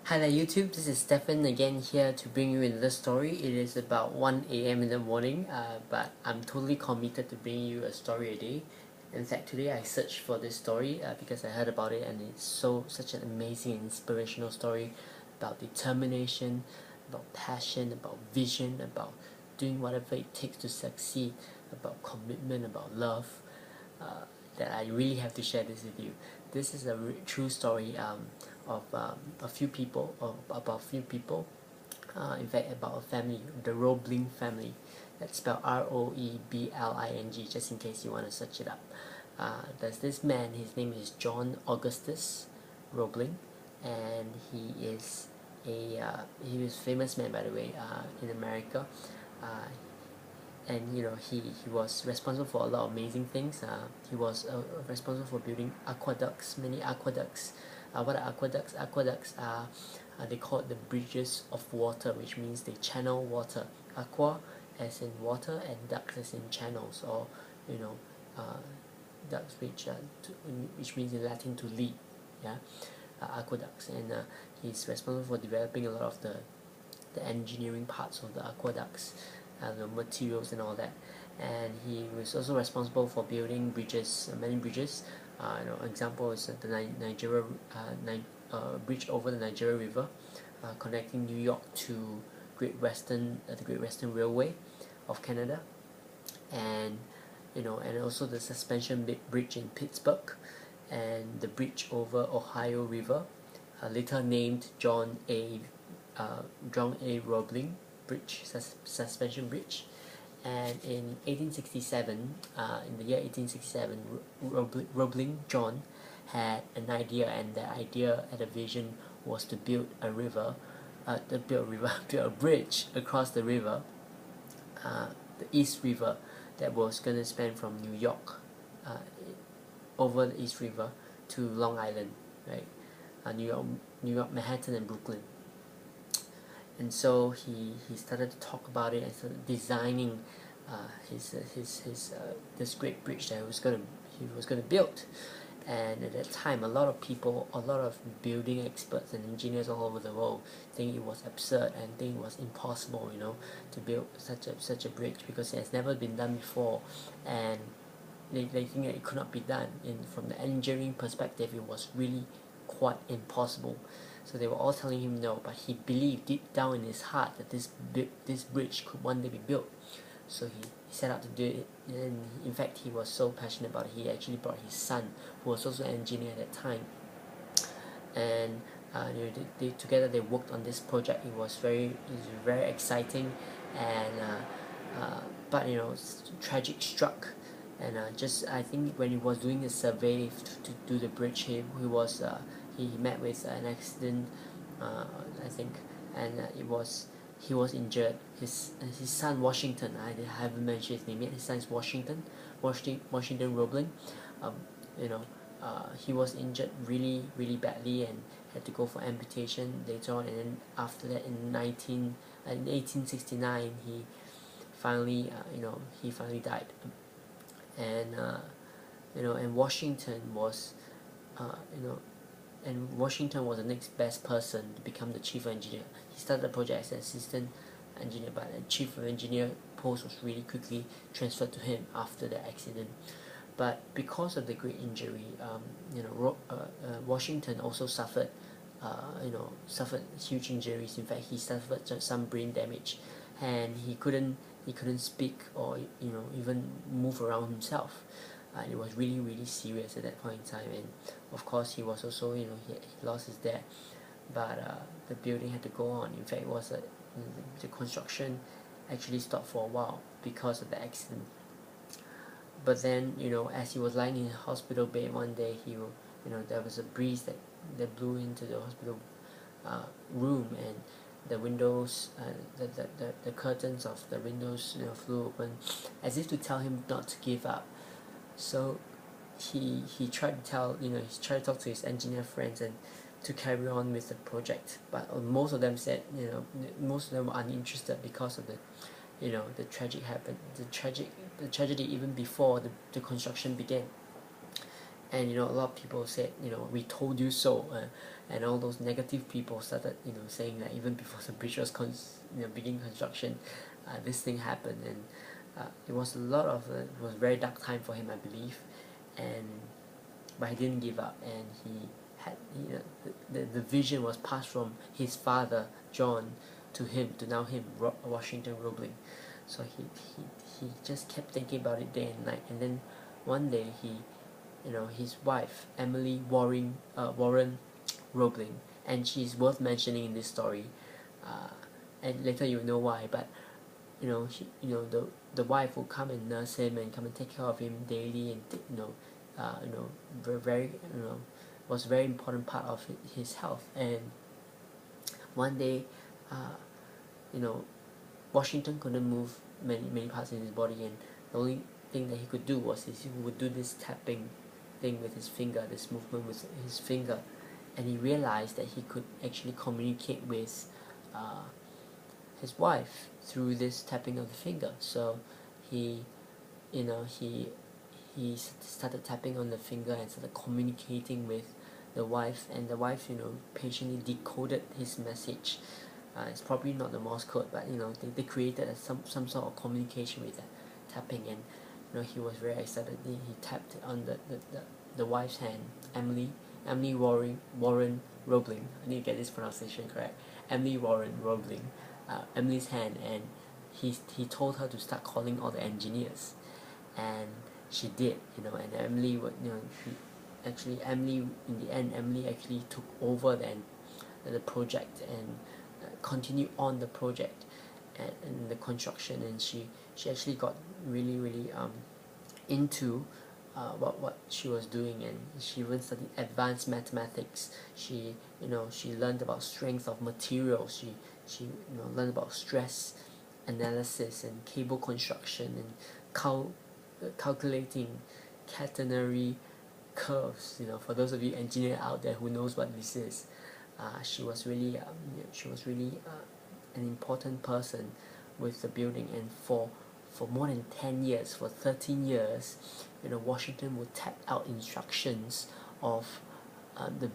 Hi there YouTube, this is Stefan again here to bring you another story. It is about 1 a.m. in the morning, but I'm totally committed to bring you a story a day. In fact, today I searched for this story because I heard about it, and it's such an amazing and inspirational story about determination, about passion, about vision, about doing whatever it takes to succeed, about commitment, about love, that I really have to share this with you. This is a true story of a few people, or about a few people. In fact, about a family, the Roebling family. That's spelled Roebling, just in case you want to search it up. There's this man. His name is John Augustus Roebling, and he was a famous man, by the way, in America. And he was responsible for a lot of amazing things. He was responsible for building aqueducts, many aqueducts. What are aqueducts? Aqueducts are they call it the bridges of water, which means they channel water. Aqua as in water, and ducts as in channels, or you know uh, ducts which means in Latin to lead. Yeah, aqueducts, and he's responsible for developing a lot of the engineering parts of the aqueducts, the materials and all that. And he was also responsible for building bridges, many bridges. Example is the Nigeria bridge over the Nigeria River, connecting New York to the Great Western Railway of Canada, and and also the suspension bridge in Pittsburgh, and the bridge over Ohio River, later named John A. Roebling Bridge, suspension bridge. And in 1867, in the year 1867, Roebling John had an idea, and the idea and the vision was to build a build a bridge across the river, the East River, that was going to span from New York, uh, over the East River to Long Island, right? New York, Manhattan, and Brooklyn. And so he started to talk about it and started designing this great bridge that he was gonna build. And at that time, a lot of people, a lot of building experts and engineers all over the world think it was absurd and think it was impossible, to build such a bridge, because it has never been done before, and they think that it could not be done. From the engineering perspective, it was really quite impossible. So they were all telling him no, but he believed deep down in his heart that this bridge could one day be built. So he set out to do it, and in fact he was so passionate about it, he actually brought his son, who was also an engineer at that time. And together they worked on this project. It was very exciting, and but tragic struck. And I think when he was doing a survey to do the bridge, he met with an accident, I think, and he was injured. His son Washington, I haven't mentioned his name yet. His son is Washington Roebling. Um, you know, he was injured really badly and had to go for amputation later on. And then after that, in 1869, he finally died. And and Washington was the next best person to become the chief engineer. He started the project as an assistant engineer, but the chief engineer post was really quickly transferred to him after the accident. But because of the great injury, Washington also suffered huge injuries. In fact, he suffered some brain damage, and he couldn't speak, or even move around himself. It was really serious at that point in time. And of course, he was also he lost his dad, but the building had to go on. In fact, the construction actually stopped for a while because of the accident. But then, as he was lying in a hospital bed one day, there was a breeze that blew into the hospital room, and the windows, the curtains of the windows, flew open, as if to tell him not to give up. So he tried to talk to his engineer friends and to carry on with the project, but most of them said, most of them were uninterested because of the tragedy even before the construction began. And a lot of people said, we told you so. and all those negative people started, saying that even before the bridge was begin construction, this thing happened. And it was it was a very dark time for him, I believe, but he didn't give up, and he had, the vision was passed from his father John to him, to now him, Washington Roebling. So he just kept thinking about it day and night, and then one day his wife Emily Warren Roebling, and she's worth mentioning in this story, and later you'll know why. But the wife will come and nurse him and come and take care of him daily, and very was a very important part of his health. And one day, Washington couldn't move many parts in his body, and the only thing that he could do was he would do this tapping thing with his finger, this movement with his finger, and he realized that he could actually communicate with his wife through this tapping of the finger. So he started tapping on the finger and started communicating with the wife, and the wife patiently decoded his message. It's probably not the Morse code, but they created some sort of communication with that tapping. And he was very excited. He tapped on the wife's hand, Emily Warren Roebling. I need to get this pronunciation correct. Emily Warren Roebling, Emily's hand, and he told her to start calling all the engineers, and she did. And Emily would Emily, in the end, Emily actually took over the project and continued on the project and the construction, and she actually got really into what she was doing, and she even studied advanced mathematics. She learned about strength of materials. She learned about stress analysis and cable construction and calculating catenary curves. For those of you engineers out there who knows what this is, she was really an important person with the building. And for more than 10 years, for 13 years, Washington would tap out instructions of the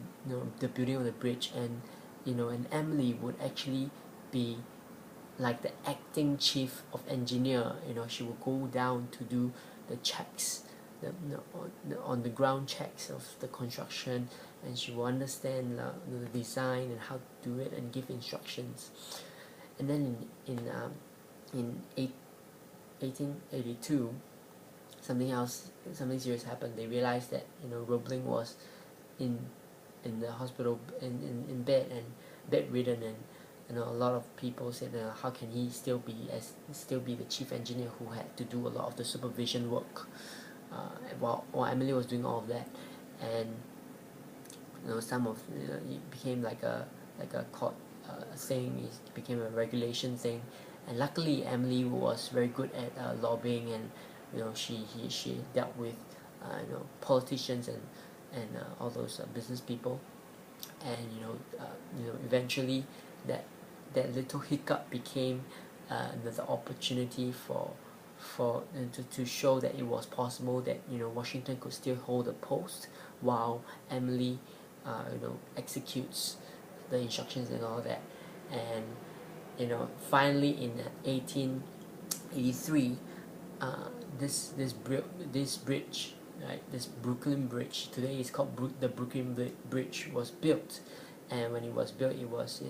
building of the bridge, and Emily would actually be like the acting chief of engineer. She would go down to do the checks, on the ground checks of the construction, and she will understand the design and how to do it and give instructions. And then in 1882, something serious happened. They realized that Roebling was in the hospital, in bed, and bedridden, and a lot of people said, how can he still be the chief engineer who had to do a lot of the supervision work, while Emily was doing all of that. And it became like a court thing. It became a regulation thing, and luckily Emily was very good at lobbying, and she dealt with politicians and all those business people, and eventually that little hiccup became the opportunity to show that it was possible that Washington could still hold a post while Emily executes the instructions and all that. And finally in 1883, this bridge, right, this Brooklyn Bridge, today it's called the Brooklyn Bridge, was built. And when it was built, it was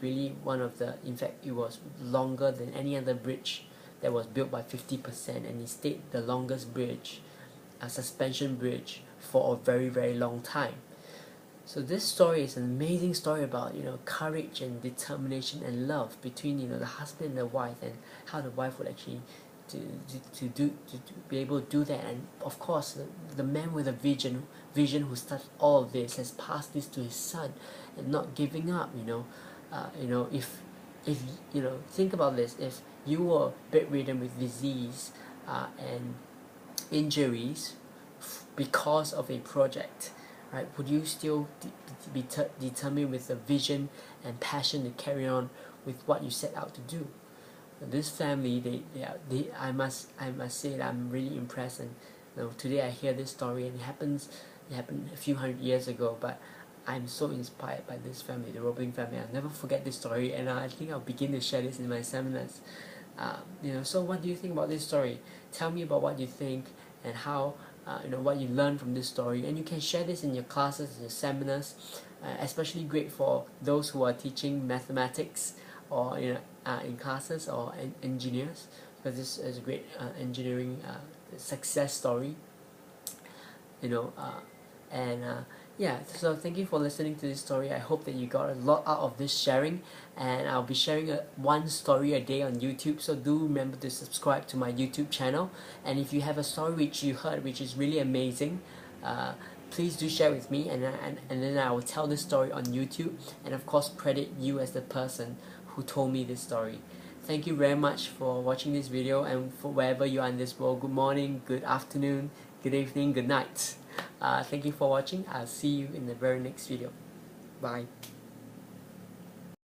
really one of the, in fact it was longer than any other bridge that was built by 50%, and it stayed the longest bridge, a suspension bridge, for a very long time. So this story is an amazing story about courage and determination and love between the husband and the wife, and how the wife would actually to be able to do that. And of course the man with a vision who started all of this has passed this to his son, and not giving up. If think about this, if you were bedridden with disease and injuries because of a project, right, would you still be determined with a vision and passion to carry on with what you set out to do? This family, I must say that I'm really impressed. And today I hear this story, and it happened a few hundred years ago, but I'm so inspired by this family, the Roebling family. I'll never forget this story, and I think I'll begin to share this in my seminars. So what do you think about this story? Tell me about what you think and how, what you learned from this story, and you can share this in your classes, in your seminars. Especially great for those who are teaching mathematics or in classes, or engineers, because this is a great engineering success story. you know uh, and yeah, so thank you for listening to this story. I hope that you got a lot out of this sharing, and I'll be sharing one story a day on YouTube, so do remember to subscribe to my YouTube channel. And if you have a story which you heard which is really amazing, please do share with me, and then I will tell this story on YouTube, and of course credit you as the person who told me this story. Thank you very much for watching this video, and for wherever you are in this world, good morning, good afternoon, good evening, good night. Thank you for watching. I'll see you in the very next video. Bye.